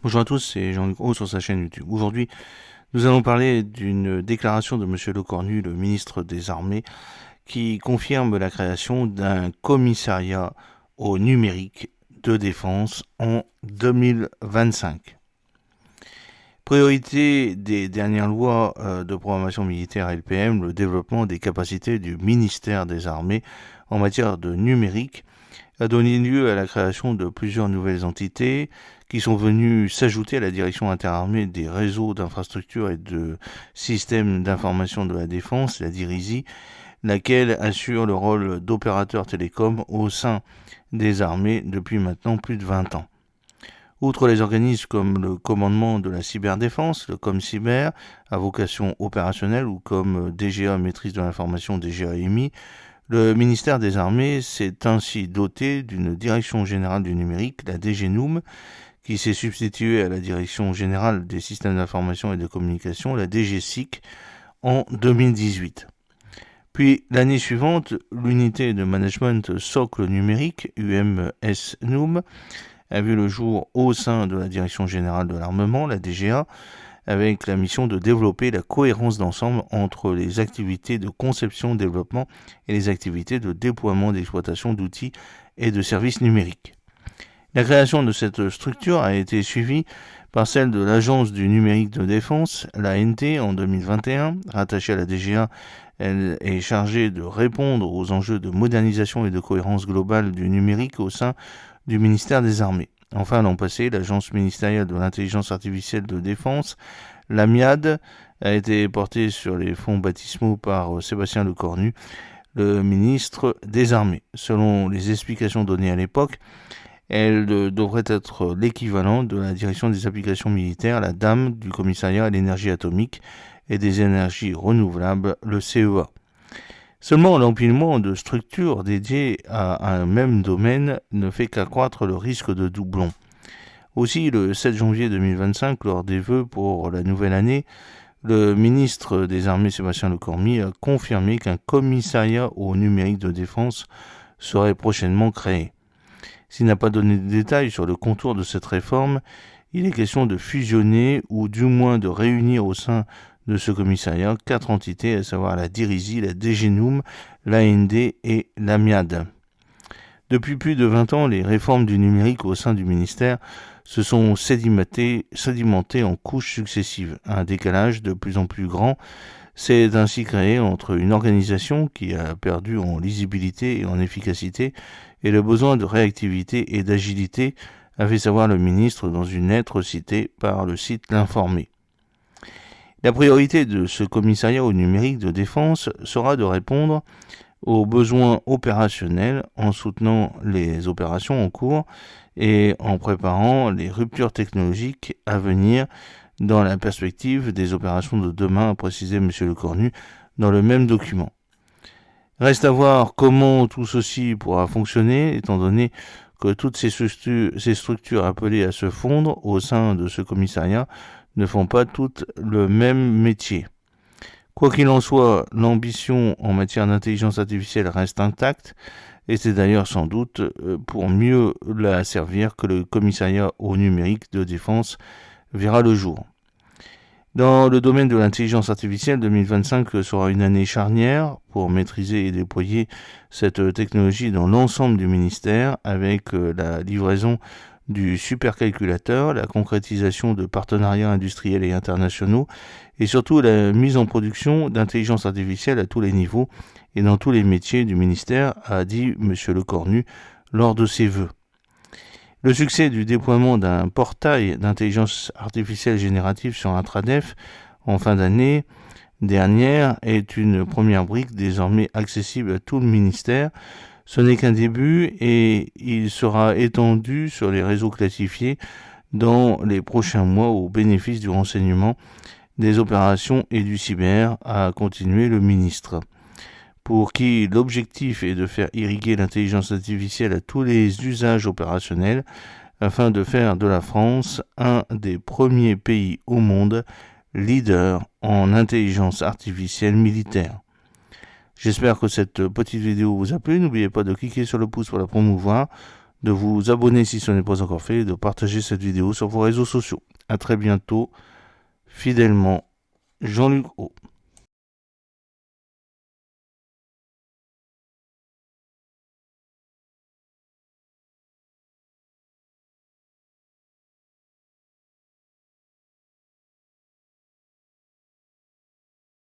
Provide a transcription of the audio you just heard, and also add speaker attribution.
Speaker 1: Bonjour à tous, c'est Jean-Luc Roux sur sa chaîne YouTube. Aujourd'hui, nous allons parler d'une déclaration de M. Lecornu, le ministre des Armées, qui confirme la création d'un commissariat au numérique de défense en 2025. Priorité des dernières lois de programmation militaire LPM, le développement des capacités du ministère des Armées en matière de numérique a donné lieu à la création de plusieurs nouvelles entités qui sont venues s'ajouter à la direction interarmée des réseaux d'infrastructures et de systèmes d'information de la défense, la DIRISI, laquelle assure le rôle d'opérateur télécom au sein des armées depuis maintenant plus de 20 ans. Outre les organismes comme le commandement de la cyberdéfense, le ComCyber, à vocation opérationnelle, ou comme DGA maîtrise de l'information DGA-EMI, le ministère des Armées s'est ainsi doté d'une direction générale du numérique, la DGNOM, qui s'est substituée à la direction générale des systèmes d'information et de communication, la DGSIC, en 2018. Puis l'année suivante, l'unité de management socle numérique, UMS-NOM, a vu le jour au sein de la direction générale de l'armement, la DGA, avec la mission de développer la cohérence d'ensemble entre les activités de conception-développement et les activités de déploiement d'exploitation d'outils et de services numériques. La création de cette structure a été suivie par celle de l'Agence du numérique de défense, l'ANT, en 2021. Rattachée à la DGA, elle est chargée de répondre aux enjeux de modernisation et de cohérence globale du numérique au sein du ministère des Armées. Enfin, l'an passé, l'Agence ministérielle de l'intelligence artificielle de défense, l'AMIAD, a été portée sur les fonds baptismaux par Sébastien Lecornu, le ministre des Armées. Selon les explications données à l'époque, elle devrait être l'équivalent de la direction des applications militaires, la DAM, du commissariat à l'énergie atomique et des énergies renouvelables, le CEA. Seulement, l'empilement de structures dédiées à un même domaine ne fait qu'accroître le risque de doublons. Aussi, le 7 janvier 2025, lors des vœux pour la nouvelle année, le ministre des Armées, Sébastien Lecornu, a confirmé qu'un commissariat au numérique de défense serait prochainement créé. S'il n'a pas donné de détails sur le contour de cette réforme, il est question de fusionner ou du moins de réunir au sein de ce commissariat 4 entités, à savoir la DIRISI, la DGNOM, l'AND et l'AMIAD. Depuis plus de 20 ans, les réformes du numérique au sein du ministère se sont sédimentées en couches successives. Un décalage de plus en plus grand s'est ainsi créé entre une organisation qui a perdu en lisibilité et en efficacité et le besoin de réactivité et d'agilité, a fait savoir le ministre dans une lettre citée par le site L'Informé. La priorité de ce commissariat au numérique de défense sera de répondre aux besoins opérationnels en soutenant les opérations en cours et en préparant les ruptures technologiques à venir dans la perspective des opérations de demain, a précisé M. Lecornu dans le même document. Reste à voir comment tout ceci pourra fonctionner, étant donné que toutes ces structures appelées à se fondre au sein de ce commissariat ne font pas toutes le même métier. Quoi qu'il en soit, l'ambition en matière d'intelligence artificielle reste intacte, et c'est d'ailleurs sans doute pour mieux la servir que le commissariat au numérique de défense verra le jour. Dans le domaine de l'intelligence artificielle, 2025 sera une année charnière pour maîtriser et déployer cette technologie dans l'ensemble du ministère, avec la livraison du supercalculateur, la concrétisation de partenariats industriels et internationaux, et surtout la mise en production d'intelligence artificielle à tous les niveaux et dans tous les métiers du ministère, a dit M. Lecornu lors de ses vœux. Le succès du déploiement d'un portail d'intelligence artificielle générative sur Intradef en fin d'année dernière est une première brique désormais accessible à tout le ministère. Ce n'est qu'un début et il sera étendu sur les réseaux classifiés dans les prochains mois au bénéfice du renseignement, des opérations et du cyber, a continué le ministre, pour qui l'objectif est de faire irriguer l'intelligence artificielle à tous les usages opérationnels afin de faire de la France un des premiers pays au monde leader en intelligence artificielle militaire. J'espère que cette petite vidéo vous a plu. N'oubliez pas de cliquer sur le pouce pour la promouvoir, de vous abonner si ce n'est pas encore fait et de partager cette vidéo sur vos réseaux sociaux. À très bientôt, fidèlement, Jean-Luc O.